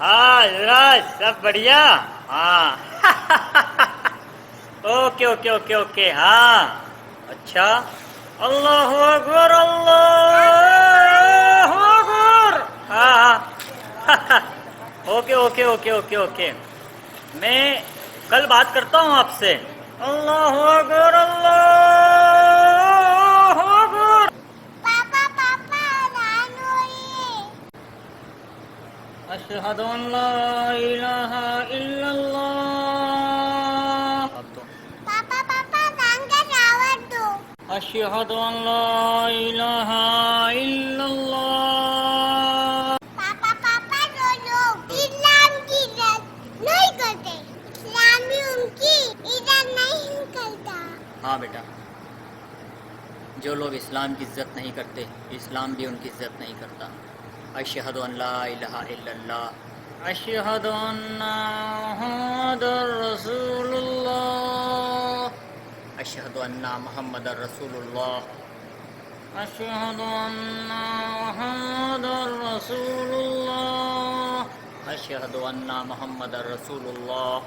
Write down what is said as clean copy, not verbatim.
हाँ युवराज, सब बढ़िया। हाँ ओके ओके ओके ओके। हाँ अच्छा। अल्लाह अकबर, अल्लाह अकबर। हाँ हाँ okay okay okay okay okay. मैं कल बात करता हूँ आपसे। अल्लाह अकबर, अल्लाह अकबर। पापा पापा अजान हो रही है। अशहदु अन ला इलाहा इल्लल्लाह। अब तो पापा पापा अजान का दावत दो। अशहदु अन ला इलाहा इल्लल्लाह। पापा पापा जो लोग इस्लाम की इज्जत नहीं करते, इस्लाम भी उनकी इज्जत नहीं करता। हाँ बेटा, जो लोग इस्लाम की इज्जत नहीं करते, इस्लाम भी उनकी इज्जत नहीं करता। अशहदु अन ला इलाहा इल्लल्लाह। अशहदु अन्ना मुहम्मदर रसूलुल्लाह। अशहदु अन्ना मुहम्मदर रसूलुल्लाह। अशहदु अन्ना मुहम्मदर रसूलुल्लाह। अशहदु अन्ना मुहम्मदर रसूलुल्लाह।